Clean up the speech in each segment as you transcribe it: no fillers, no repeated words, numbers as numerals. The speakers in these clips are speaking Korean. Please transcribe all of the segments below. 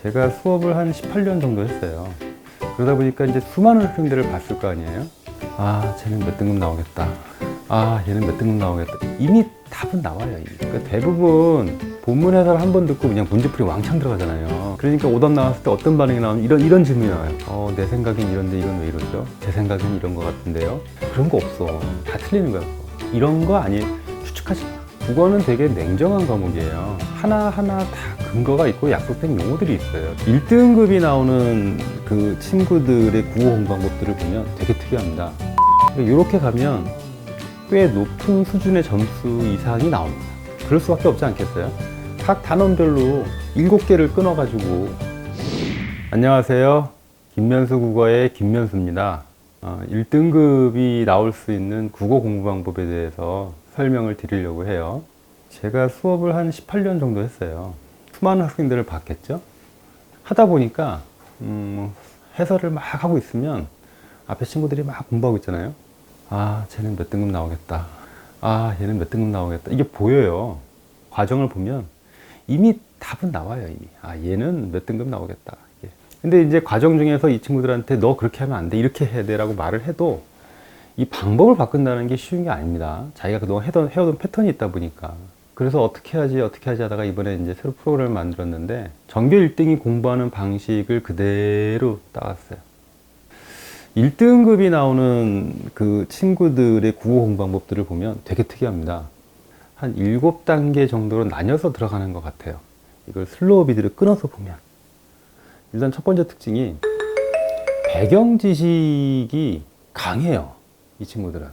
제가 수업을 한 18년 정도 했어요. 그러다 보니까 이제 수많은 학생들을 봤을 거 아니에요. 아, 쟤는 몇 등급 나오겠다. 아, 얘는 몇 등급 나오겠다. 이미 답은 나와요. 이미. 그러니까 대부분 본문 해설 한 번 듣고 그냥 문제풀이 왕창 들어가잖아요. 그러니까 오답 나왔을 때 어떤 반응이 나오면 이런 질문이 나와요. 내 생각엔 이런데 이건 왜 이러죠? 제 생각엔 이런 거 같은데요? 그런 거 없어. 다 틀리는 거야. 그거. 이런 거 아니, 추측하지 마. 국어는 되게 냉정한 과목이에요. 하나하나 다 근거가 있고 약속된 용어들이 있어요. 1등급이 나오는 그 친구들의 국어 공부 방법들을 보면 되게 특이합니다. 이렇게 가면 꽤 높은 수준의 점수 이상이 나옵니다. 그럴 수밖에 없지 않겠어요? 각 단원별로 7개를 끊어가지고. 안녕하세요. 김면수 국어의 김면수입니다. 1등급이 나올 수 있는 국어 공부 방법에 대해서 설명을 드리려고 해요. 제가 수업을 한 18년 정도 했어요. 수많은 학생들을 봤겠죠? 하다 보니까 해설을 막 하고 있으면 앞에 친구들이 막 공부하고 있잖아요. 아, 쟤는 몇 등급 나오겠다. 아, 얘는 몇 등급 나오겠다. 이게 보여요. 과정을 보면 이미 답은 나와요. 이미. 아, 얘는 몇 등급 나오겠다. 근데 이제 과정 중에서 이 친구들한테 너 그렇게 하면 안 돼, 이렇게 해야 돼 라고 말을 해도 이 방법을 바꾼다는 게 쉬운 게 아닙니다. 자기가 그동안 해오던 패턴이 있다 보니까. 그래서 어떻게 하지 하다가 이번에 이제 새로 프로그램을 만들었는데 전교 1등이 공부하는 방식을 그대로 따왔어요. 1등급이 나오는 그 친구들의 국어 공부 방법들을 보면 되게 특이합니다. 한 7단계 정도로 나뉘어서 들어가는 것 같아요. 이걸 슬로우 비디오를 끊어서 보면. 일단 첫 번째 특징이 배경 지식이 강해요. 이 친구들은.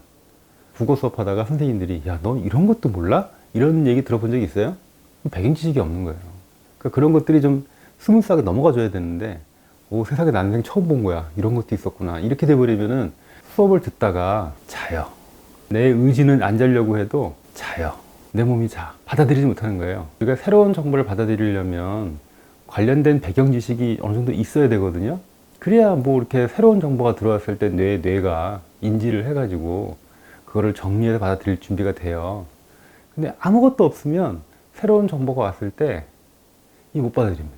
국어 수업하다가 선생님들이 야, 너 이런 것도 몰라? 이런 얘기 들어본 적 있어요? 배경 지식이 없는 거예요. 그러니까 그런 것들이 좀 스무스하게 넘어가 줘야 되는데 오, 세상에 난 인생 처음 본 거야. 이런 것도 있었구나. 이렇게 돼버리면은 수업을 듣다가 자요. 내 의지는 안 자려고 해도 자요. 내 몸이 자. 받아들이지 못하는 거예요. 우리가 새로운 정보를 받아들이려면 관련된 배경 지식이 어느 정도 있어야 되거든요. 그래야 뭐 이렇게 새로운 정보가 들어왔을 때 뇌가 인지를 해가지고 그거를 정리해서 받아들일 준비가 돼요. 근데 아무것도 없으면 새로운 정보가 왔을 때 이 못 받아들입니다.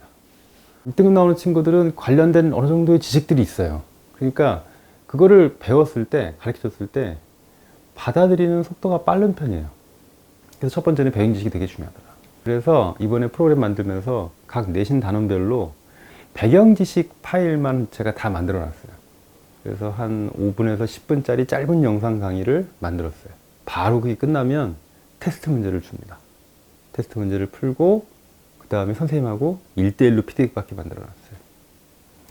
1등급 나오는 친구들은 관련된 어느 정도의 지식들이 있어요. 그러니까 그거를 배웠을 때, 가르쳐줬을 때 받아들이는 속도가 빠른 편이에요. 그래서 첫 번째는 배경 지식이 되게 중요하더라. 그래서 이번에 프로그램 만들면서 각 내신 단원별로 배경 지식 파일만 제가 다 만들어 놨어요. 그래서 한 5분에서 10분짜리 짧은 영상 강의를 만들었어요. 바로 그게 끝나면 테스트 문제를 줍니다. 테스트 문제를 풀고 그 다음에 선생님하고 1대1로 피드백 받게 만들어 놨어요.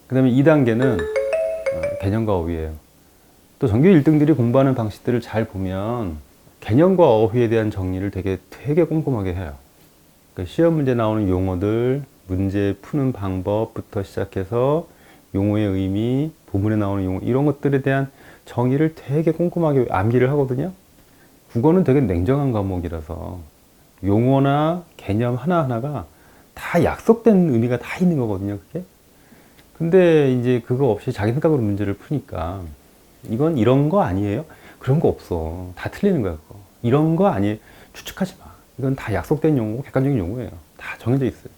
그 다음에 2단계는 개념과 어휘예요. 또 전교 1등들이 공부하는 방식들을 잘 보면 개념과 어휘에 대한 정리를 되게 꼼꼼하게 해요. 그러니까 시험 문제 나오는 용어들, 문제 푸는 방법부터 시작해서 용어의 의미, 본문에 나오는 용어, 이런 것들에 대한 정의를 되게 꼼꼼하게 암기를 하거든요. 국어는 되게 냉정한 과목이라서 용어나 개념 하나하나가 다 약속된 의미가 다 있는 거거든요, 그게. 근데 이제 그거 없이 자기 생각으로 문제를 푸니까 이건 이런 거 아니에요? 그런 거 없어. 다 틀리는 거야, 그거. 이런 거 아니에요? 추측하지 마. 이건 다 약속된 용어고 객관적인 용어예요. 다 정해져 있어요.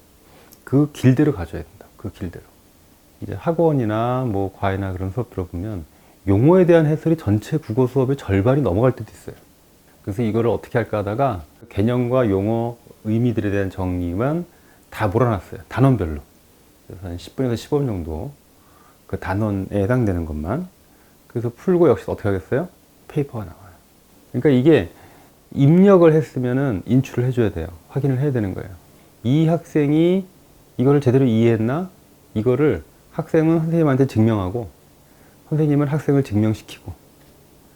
그 길대로 가져야 된다. 그 길대로. 이제 학원이나 뭐 과외나 그런 수업 들어보면 용어에 대한 해설이 전체 국어 수업의 절반이 넘어갈 때도 있어요. 그래서 이거를 어떻게 할까 하다가 개념과 용어, 의미들에 대한 정리만 다 몰아놨어요. 단원별로. 그래서 한 10분에서 15분 정도 그 단원에 해당되는 것만. 그래서 풀고 역시 어떻게 하겠어요? 페이퍼가 나와요. 그러니까 이게 입력을 했으면은 인출을 해줘야 돼요. 확인을 해야 되는 거예요. 이 학생이 이거를 제대로 이해했나? 이거를 학생은 선생님한테 증명하고 선생님은 학생을 증명시키고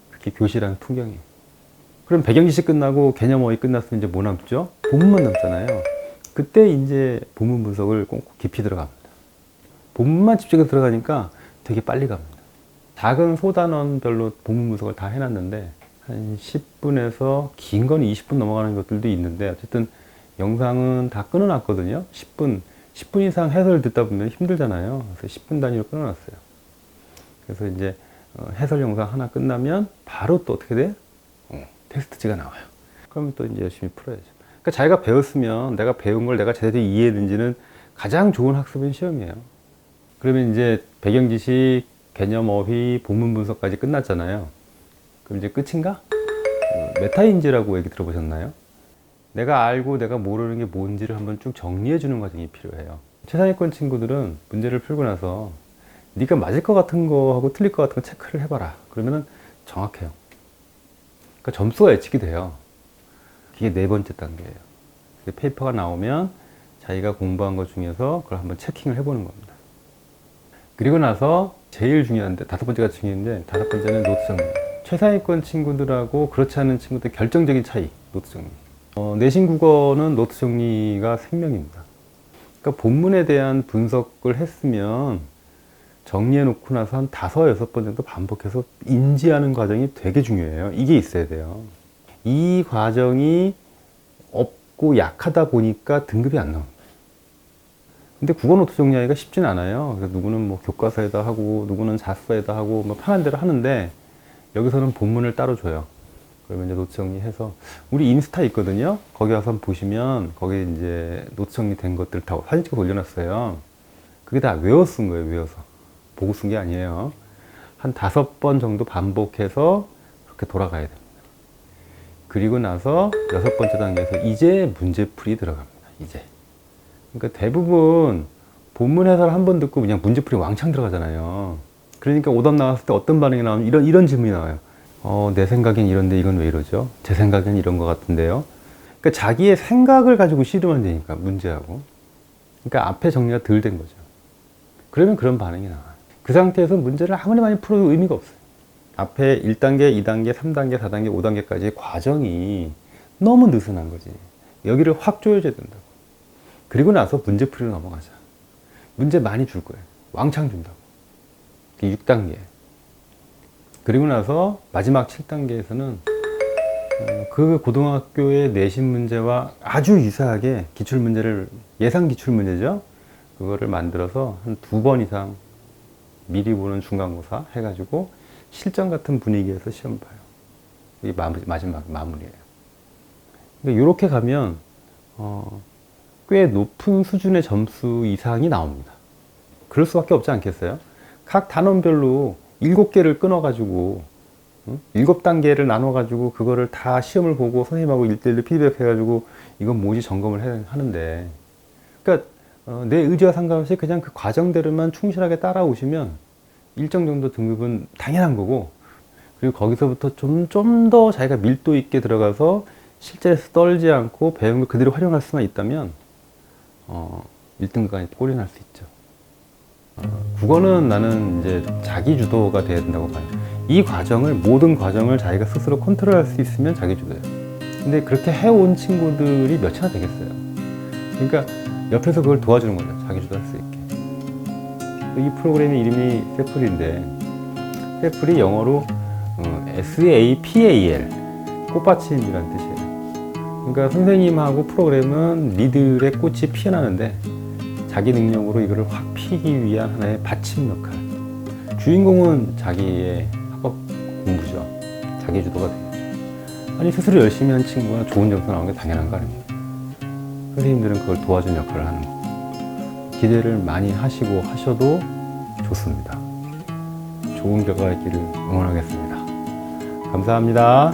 그렇게 교실하는 풍경이에요. 그럼 배경 지식 끝나고 개념 어휘 끝났으면 이제 뭐 남죠? 본문만 남잖아요. 그때 이제 본문 분석을 꼭 깊이 들어갑니다. 본문만 집중해서 들어가니까 되게 빨리 갑니다. 작은 소단원별로 본문 분석을 다 해놨는데 한 10분에서 긴 건 20분 넘어가는 것들도 있는데 어쨌든 영상은 다 끊어놨거든요. 10분 이상 해설 듣다 보면 힘들잖아요. 그래서 10분 단위로 끊어놨어요. 그래서 이제 해설 영상 하나 끝나면 바로 또 어떻게 돼? 테스트지가 나와요. 그러면 또 이제 열심히 풀어야죠. 그러니까 자기가 배웠으면 내가 배운 걸 내가 제대로 이해했는지는 가장 좋은 학습은 시험이에요. 그러면 이제 배경 지식, 개념 어휘, 본문 분석까지 끝났잖아요. 그럼 이제 끝인가? 메타인지라고 얘기 들어보셨나요? 내가 알고 내가 모르는 게 뭔지를 한번 쭉 정리해 주는 과정이 필요해요. 최상위권 친구들은 문제를 풀고 나서 네가 맞을 것 같은 거하고 틀릴 것 같은 거 체크를 해봐라. 그러면은 정확해요. 그러니까 점수가 예측이 돼요. 그게 네 번째 단계예요. 페이퍼가 나오면 자기가 공부한 것 중에서 그걸 한번 체킹을 해보는 겁니다. 그리고 나서 제일 중요한데, 다섯 번째가 중요한데, 다섯 번째는 노트 정리. 최상위권 친구들하고 그렇지 않은 친구들 결정적인 차이, 노트 정리. 내신 국어는 노트 정리가 생명입니다. 그러니까 본문에 대한 분석을 했으면 정리해 놓고 나서 한 다섯, 여섯 번 정도 반복해서 인지하는 과정이 되게 중요해요. 이게 있어야 돼요. 이 과정이 없고 약하다 보니까 등급이 안 나옵니다. 근데 국어 노트 정리하기가 쉽진 않아요. 그래서 누구는 뭐 교과서에다 하고, 누구는 자서에다 하고, 뭐 편한 대로 하는데, 여기서는 본문을 따로 줘요. 그러면 이제 노트 정리해서, 우리 인스타 있거든요? 거기 가서 한번 보시면, 거기 이제 노트 정리된 것들 다 사진 찍어 올려놨어요. 그게 다 외워 쓴 거예요, 외워서. 보고 쓴 게 아니에요. 한 다섯 번 정도 반복해서 그렇게 돌아가야 됩니다. 그리고 나서 여섯 번째 단계에서 이제 문제풀이 들어갑니다. 이제. 그러니까 대부분 본문 해설 한 번 듣고 그냥 문제풀이 왕창 들어가잖아요. 그러니까 오답 나왔을 때 어떤 반응이 나오면 이런 질문이 나와요. 내 생각엔 이런데 이건 왜 이러죠? 제 생각엔 이런 것 같은데요. 그러니까 자기의 생각을 가지고 씨름하면 되니까, 문제하고. 그러니까 앞에 정리가 덜 된 거죠. 그러면 그런 반응이 나와요. 그 상태에서 문제를 아무리 많이 풀어도 의미가 없어요. 앞에 1단계, 2단계, 3단계, 4단계, 5단계까지의 과정이 너무 느슨한 거지. 여기를 확 조여줘야 된다고. 그리고 나서 문제풀이로 넘어가자. 문제 많이 줄 거예요. 왕창 준다고. 6단계. 그리고 나서 마지막 7단계에서는 그 고등학교의 내신 문제와 아주 유사하게 기출문제를, 예상 기출문제죠. 그거를 만들어서 한 2번 이상 미리 보는 중간고사 해가지고 실전 같은 분위기에서 시험 봐요. 이게 마지막 마무리예요. 그러니까 이렇게 가면 꽤 높은 수준의 점수 이상이 나옵니다. 그럴 수밖에 없지 않겠어요? 각 단원별로 7개를 끊어가지고 7단계를 나눠가지고 그거를 다 시험을 보고 선생님하고 1대1로 피드백해가지고 이건 뭐지 점검을 하는데, 그러니까 내 의지와 상관없이 그냥 그 과정대로만 충실하게 따라오시면 일정 정도 등급은 당연한 거고, 그리고 거기서부터 좀 더 자기가 밀도 있게 들어가서 실제에서 떨지 않고 배운 걸 그대로 활용할 수만 있다면 1등급까지 골인할 수 있죠. 국어는 나는 이제 자기 주도가 돼야 된다고 봐요. 이 과정을, 모든 과정을 자기가 스스로 컨트롤할 수 있으면 자기 주도예요. 근데 그렇게 해온 친구들이 몇이나 되겠어요. 그러니까 옆에서 그걸 도와주는 거죠. 자기 주도할 수 있게. 이 프로그램의 이름이 세플인데, 세플이 영어로 SAPAL, 꽃받침이라는 뜻이에요. 그러니까 선생님하고 프로그램은 니들의 꽃이 피어나는데 자기 능력으로 이거를 확 피기 위한 하나의 받침 역할. 주인공은 자기의 학업 공부죠. 자기 주도가 되겠죠. 아니, 스스로 열심히 한 친구가 좋은 점수 나오는 게 당연한 거 아닙니까? 선생님들은 그걸 도와주는 역할을 하는 거고, 기대를 많이 하시고 하셔도 좋습니다. 좋은 결과 있기를 응원하겠습니다. 감사합니다.